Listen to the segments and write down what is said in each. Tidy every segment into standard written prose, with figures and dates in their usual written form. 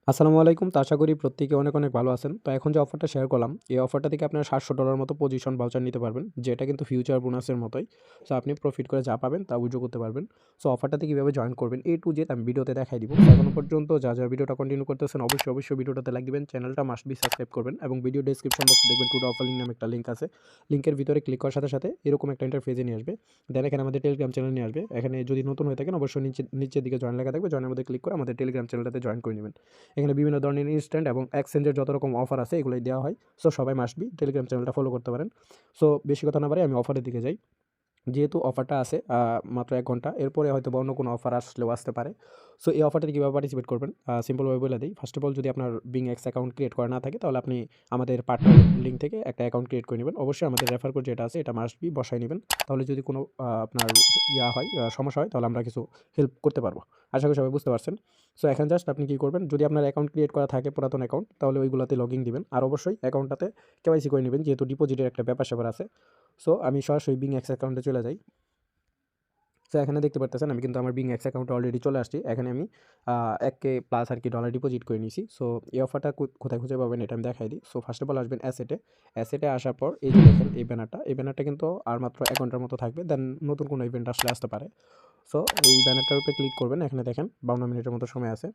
আসসালামু আলাইকুম। তো আশা করি প্রত্যেকে অনেক, অনেক ভালো আছেন। তো এখন যে অফারটা শেয়ার করলাম, এই অফারটা থেকে আপনারা $700 মতো পজিশন ভাউচার নিতে পারবেন। যেটা কিন্তু ফিউচার বোনাসের মতোই। সো আপনি প্রফিট করে যা পাবেন তা উইথড্র করতে পারবেন। সো অফারটাতে কিভাবে জয়েন করবেন A to Z আমি ভিডিওতে দেখাই দিব। সো এখনো পর্যন্ত যারা ভিডিওটা কন্টিনিউ করতেছেন অবশ্যই ভিডিওটাতে লাইক দিবেন। চ্যানেলটা মাস্ট বি সাবস্ক্রাইব করবেন এবং ভিডিও ডেসক্রিপশন বক্সে দেখবেন টুডে অফার লিংক নামে একটা লিঙ্ক আছে। লিঙ্কের ভিতরে ক্লিক করার সাথে এরকম একটা ইন্টারফেসে নিয়ে আসবে। দেন এখানে আমাদের টেলিগ্রাম চ্যানেল নিয়ে আসবে। এখানে যদি নতুন হয়ে থাকেন অবশ্যই নিচের দিকে জয়েন লেখা থাকবে। জয়েনের মধ্যে ক্লিক করে আমাদের টেলিগ্রাম চ্যানেলটাতে জয়েন করে নিবেন। এখানে বিভিন্ন ধরনের ইনস্ট্যান্ট এবং এক্সচেঞ্জের যত রকম অফার আছে এগুলোই দেওয়া হয়। সো সবাই মাস্ট বি টেলিগ্রাম চ্যানেলটা ফলো করতে পারেন। সো বেশি কথা না বাড়িয়ে আমি অফারের দিকে যাই। যেহেতু অফারটা আছে মাত্র ১ ঘন্টা। এরপরে হয়তোবা অন্য কোনো অফার আসলেও আসতে পারে। সো এই অফারটাতে কীভাবে পার্টিসিপেট করবেন সিম্পলভাবে বলে দেই। ফার্স্ট অফ অল যদি আপনার বিং অ্যাকাউন্ট ক্রিয়েট করা না থাকে তাহলে আপনি আমাদের পার্টনার লিঙ্ক থেকে একটা অ্যাকাউন্ট ক্রিয়েট করে নেবেন। অবশ্যই আমাদের রেফার কোড যেটা আছে এটা মাস্ট বি বসায় নিবেন। তাহলে যদি কোনো আপনার সমস্যা হয় তাহলে আমরা কিছু হেল্প করতে পারবো। আশা করি সবাই বুঝতে পারছেন। সো এখন জাস্ট আপনি কী করবেন, যদি আপনার অ্যাকাউন্ট ক্রিয়েট করা থাকে পুরাতন অ্যাকাউন্ট তাহলে ওইগুলাতে লগইন দিবেন। আর অবশ্যই অ্যাকাউন্টটাতে কেওয়াইসি করে নিবেন যেহেতু ডিপোজিটের একটা ব্যাপার-স্যাপার আছে। সো আমি সরাসরি বিং অ্যাকাউন্টে চলে যাই। সো এখানে দেখতে পারতেছেন আমি কিন্তু আমার বিং অ্যাকাউন্টে অলরেডি চলে আসছি। এখানে আমি 1K প্লাস আর কি ডলার ডিপোজিট করে নিয়েছি। সো এই অফারটা কোথায় খুঁজে পাবেন এটা আমি দেখাই দিই। সো ফার্স্ট অফ অল আসবেন অ্যাসেটে। অ্যাসেটে আসার পর এই যে দেখেন এই ব্যানারটা কিন্তু আর মাত্র 1 ঘন্টার মতো থাকবে। দেন নতুন কোনো ইভেন্ট আসলে আসতে পারে। সো এই ব্যানারটার উপরে ক্লিক করবেন। এখানে দেখেন 52 মিনিটের মতো সময় আছে।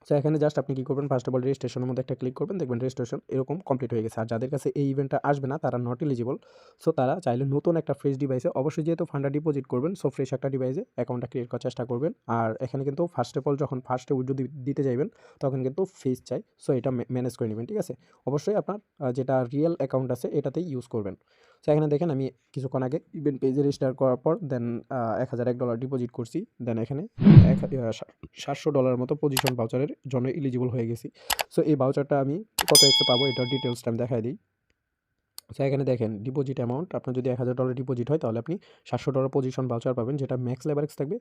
সো এখানে জাস্ট আপনি কী করবেন, ফার্স্ট অফ অল রেজিস্ট্রেশনের মধ্যে একটা ক্লিক করবেন, দেখবেন রেজিস্ট্রেশন এরকম কমপ্লিট হয়ে গেছে। আর যাদের কাছে এই ইভেন্টটা আসবে না তারা নট এলিজিবল। সো তারা চাইলে নতুন একটা ফ্রেশ ডিভাইসে অবশ্যই যেহেতু ফান্ডটা ডিপোজিট করবেন সো ফ্রেশ একটা ডিভাইসে অ্যাকাউন্টটা ক্রিয়েট করার চেষ্টা করবেন। আর এখানে কিন্তু ফার্স্ট অফ অল যখন ফার্স্টে উইথড্র দিতে যাইবেন তখন কিন্তু ফিস চাই। সো এটা ম্যানেজ করে নেবেন, ঠিক আছে? অবশ্যই আপনার যেটা রিয়েল অ্যাকাউন্ট আছে এটাতেই ইউজ করবেন। সো এখানে দেখেন আমি কিছুক্ষণ আগে ইভেন্ট পেজে রেজিস্টার করার পর দেন $1001 ডিপোজিট করছি। দেন এখানে $700 মতো পজিশন ভাউচারের জন্য এলিজিবল হয়ে গেছি। সো এই ভাউচারটা আমি কত এক্সে পাবো এটার ডিটেইলসটা আমি দেখায় দিই। আচ্ছা এখানে দেখেন ডিপোজিট অ্যামাউন্ট আপনার যদি $1000 ডিপোজিট হয় তাহলে আপনি $700 পজিশন ভাউচার পাবেন যেটা ম্যাক্স লেভারেজ থাকবে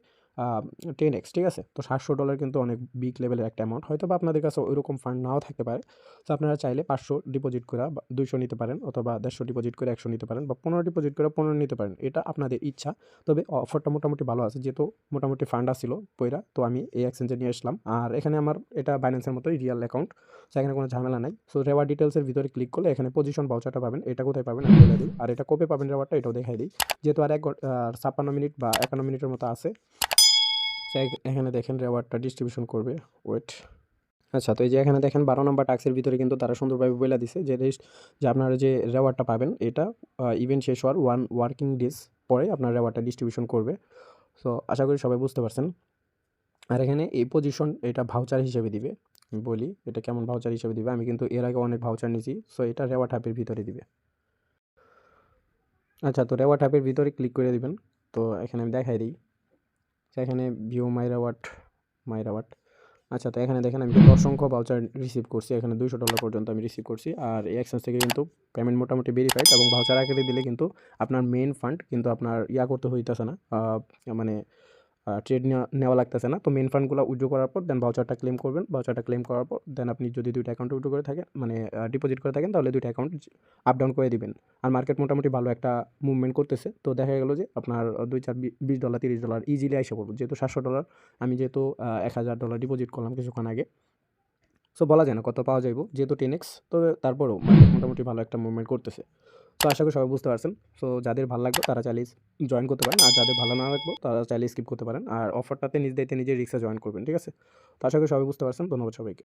10x, ঠিক আছে? তো $700 কিন্তু অনেক বিগ লেভেলের একটা অ্যামাউন্ট। হয়তোবা আপনাদের কাছে ওইরকম ফান্ড নাও থাকতে পারে। তো আপনারা চাইলে 500 ডিপোজিট কইরা বা 200 নিতে পারেন অথবা 150 ডিপোজিট করে 100 নিতে পারেন বা 15 ডিপোজিট করে 15 নিতে পারেন। এটা আপনাদের ইচ্ছা। তবে অফারটা মোটামুটি ভালো আছে যেহেতু মোটামুটি ফান্ড আসছিল পইরা তো আমি এই এক্সচেঞ্জে নিয়ে আসলাম। আর এখানে আমার এটা বাইন্যান্সের মতোই রিয়াল অ্যাকাউন্ট। সো এখানে কোনো ঝামেলা নাই। সো রেওয়ার্ড ডিটেইলসের ভিতরে ক্লিক করলে এখানে পজিশন ভাউচারটা পাবেন। এটা কোথায় পাবেন আমি বলে দিই। আর এটা কবে পাবেন রেওয়ার্ডটা এটাও দেখাই দিই। যেহেতু আর 56 মিনিট বা 51 মিনিটের মতো আছে। সো এখানে দেখেন রেওয়ার্ডটা ডিস্ট্রিবিউশন করবে। ওয়েট। আচ্ছা তো এই যে এখানে দেখেন 12 নাম্বার টাস্কের ভিতরে কিন্তু তারা সুন্দরভাবে বইলা দিছে যে আপনারা যে রেওয়ার্ডটা পাবেন এটা ইভেন্ট শেষ হওয়ার 1 ওয়ার্কিং ডেজ পরে আপনার রেওয়ার্ডটা ডিস্ট্রিবিউশন করবে। সো আশা করি সবাই বুঝতে পারছেন। আর এখানে এই পজিশন এটা ভাউচার হিসেবে দিবে। আমি বলি এটা কেমন ভাউচার হিসেবে দিবে। আমি কিন্তু এর আগে অনেক ভাউচার নিছি। সো এটা রেওয়ার্ড হাবের ভিতরে দিবে। আচ্ছা তো রেওয়ার্ড হাবের ভিতরে ক্লিক করে দিবেন। তো এখানে আমি দেখাই দিই। তো এখানে ভিউ মাই রেওয়ার্ড। আচ্ছা তো এখানে দেখেন আমি কিন্তু অসংখ্য ভাউচার রিসিভ করছি। এখানে $200 পর্যন্ত আমি রিসিভ করছি। আর এই এক্সচেঞ্জ থেকে কিন্তু পেমেন্ট মোটামুটি ভেরিফাইড এবং ভাউচার আকারে দিলে কিন্তু আপনার মেইন ফান্ড কিন্তু আপনার করতে হইতেছে না। মানে ট্রেড নেওয়া লাগতেছে না। তো মেইন ফান্ডগুলো উইথড্র করার পর দেন ভাউচারটা ক্লেম করবেন। ভাউচারটা ক্লেম করার পর দেন আপনি যদি 2টা অ্যাকাউন্টে উইথড্র করে থাকেন মানে ডিপোজিট করে থাকেন তাহলে 2টা অ্যাকাউন্ট আপ ডাউন করে দিবেন। আর মার্কেট মোটামুটি ভালো একটা মুভমেন্ট করতেছে। তো দেখা গেল যে আপনার 2, 4, $20, $30 ইজিলি আইসা পড়বে। যেহেতু $700 আমি যেহেতু $1000 ডিপোজিট করলাম কিছুক্ষণ আগে। সো বলা যায় না কত পাওয়া যাইব যেহেতু 10x, তবে তারপরেও মার্কেট মোটামুটি ভালো একটা মুভমেন্ট করতেছে। তো আশা করি সবাই বুঝতে পারছেন। সো যাদের ভালো লাগবে তারা চাইলে জয়েন করতে পারেন। আর যাদের ভালো না লাগবে তারা চাইলে স্কিপ করতে পারেন। আর অফারটাতে নিজ দায়িত্বে নিজের রিস্কে জয়েন করবেন, ঠিক আছে? তো আশা করি সবাই বুঝতে পারছেন। ধন্যবাদ সবাইকে।